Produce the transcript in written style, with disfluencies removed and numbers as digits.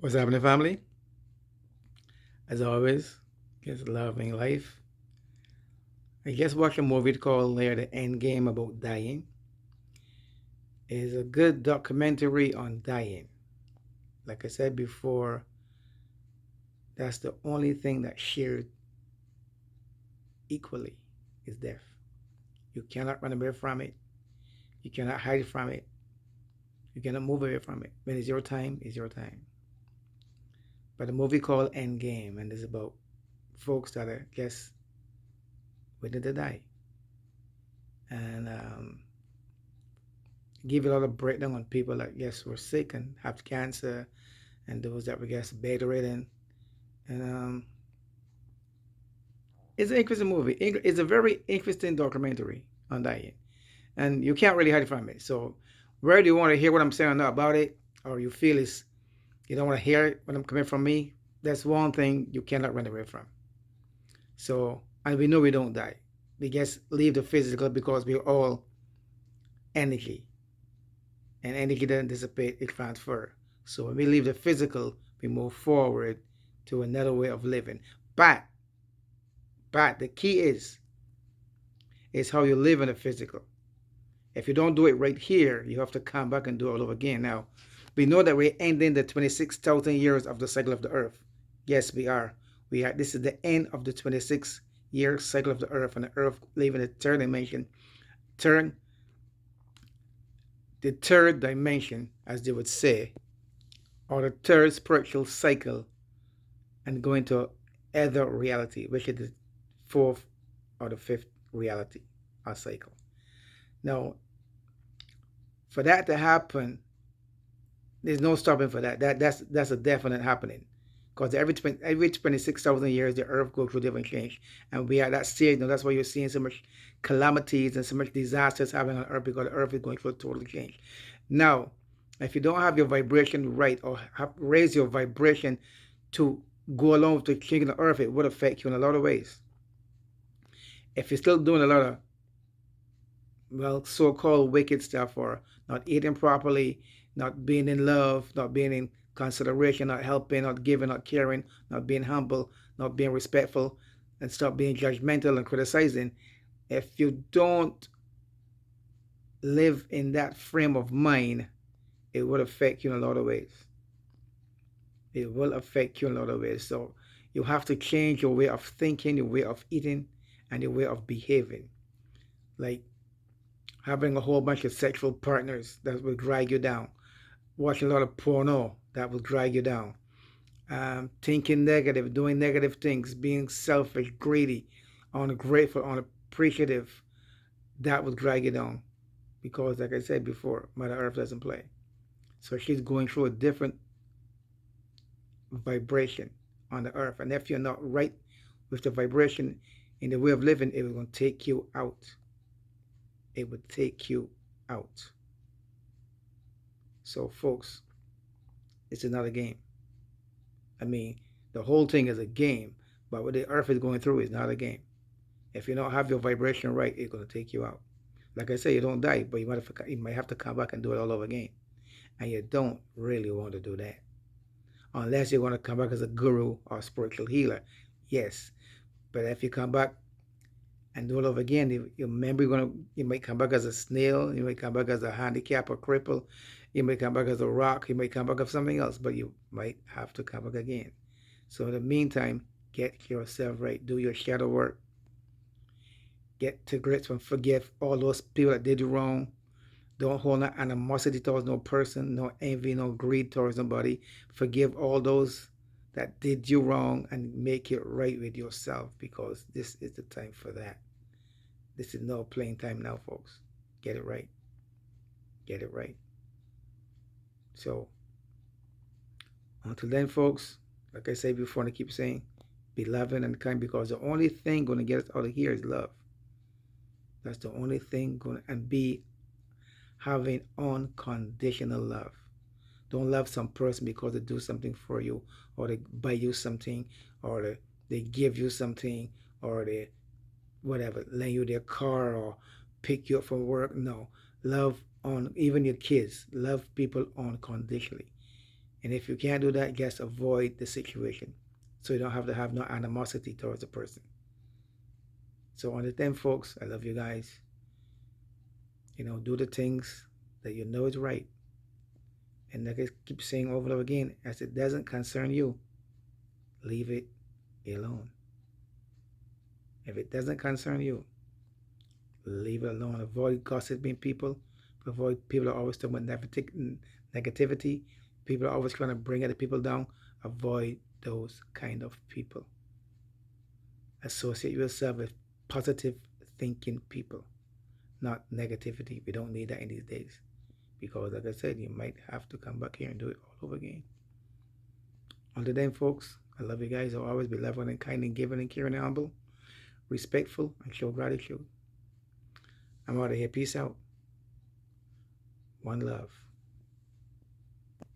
What's happening, family? As always, just loving life. I just watched a movie called Lair the End Game about dying. It's a good documentary on dying. Like I said before, that's the only thing that shared equally is death. You cannot run away from it. You cannot hide from it. You cannot move away from it. When it's your time, it's your time. But a movie called End Game, and it's about folks that are just waiting to die. And give a lot of breakdown on people that yes were sick and have cancer, and those that were just bedridden. And it's an interesting movie. It's a very interesting documentary on dying, and you can't really hide from it. So, whether you want to hear what I'm saying about it, or you feel it's you don't want to hear it when I'm coming from me, that's one thing you cannot run away from. So, and we know we don't die. We just leave the physical because we're all energy, and energy doesn't dissipate, it transfers. So when we leave the physical, we move forward to another way of living. But the key is how you live in the physical. If you don't do it right here, you have to come back and do it all over again. Now, we know that we're ending the 26,000 years of the cycle of the earth. Yes, we are. We are. This is the end of the 26-year cycle of the earth, and the earth living the third dimension. Turn the third dimension, as they would say, or the third spiritual cycle, and go into other reality, which is the fourth or the fifth reality or cycle. Now, for that to happen, there's no stopping for that. That's a definite happening. Because every 26,000 years, the earth goes through different change. And we are at that stage now. That's why you're seeing so much calamities and so much disasters happening on earth because the earth is going through a total change. Now, if you don't have your vibration right or raise your vibration to go along with the change of the earth, it would affect you in a lot of ways. If you're still doing a lot of so-called wicked stuff or not eating properly, not being in love, not being in consideration, not helping, not giving, not caring, not being humble, not being respectful, and stop being judgmental and criticizing. If you don't live in that frame of mind, it will affect you in a lot of ways. It will affect you in a lot of ways. So you have to change your way of thinking, your way of eating, and your way of behaving. Like having a whole bunch of sexual partners that will drag you down, watching a lot of porno that will drag you down, thinking negative, doing negative things, being selfish, greedy, ungrateful, unappreciative, that will drag you down. Because, like I said before, Mother Earth doesn't play. So she's going through a different vibration on the earth. And if you're not right with the vibration in the way of living, it will take you out. It would take you out. So, folks, it's another game. I mean, the whole thing is a game, but what the earth is going through is not a game. If you don't have your vibration right, it's going to take you out. Like I say, you don't die, but you might have to come back and do it all over again. And you don't really want to do that. Unless you're going to come back as a guru or a spiritual healer. Yes. But if you come back and do it over again, you remember you might come back as a snail, you might come back as a handicap or cripple, you might come back as a rock, you might come back as something else, but you might have to come back again. So in the meantime, get yourself right. Do your shadow work. Get to grips and forgive all those people that did you wrong. Don't hold no animosity towards no person, no envy, no greed towards nobody. Forgive all those that did you wrong and make it right with yourself, because this is the time for that. This is no playing time now, folks. Get it right. Get it right. So, until then, folks, like I said before, and I keep saying, be loving and kind, because the only thing going to get us out of here is love. That's the only thing going to, and be having unconditional love. Don't love some person because they do something for you, or they buy you something, or they give you something, or they whatever, lend you their car or pick you up from work. No. Love on even your kids. Love people unconditionally. And if you can't do that, just avoid the situation so you don't have to have no animosity towards the person. So on the 10, folks, I love you guys. Do the things that you know is right. And like I keep saying over and over again, as it doesn't concern you, leave it alone. If it doesn't concern you, leave it alone. Avoid gossiping people. Avoid people that are always talking about negativity. People are always trying to bring other people down. Avoid those kind of people. Associate yourself with positive thinking people, not negativity. We don't need that in these days. Because like I said, you might have to come back here and do it all over again. Until then, folks, I love you guys. I'll always be loving and kind and giving and caring and humble, respectful, and show gratitude. I'm out of here. Peace out. One love.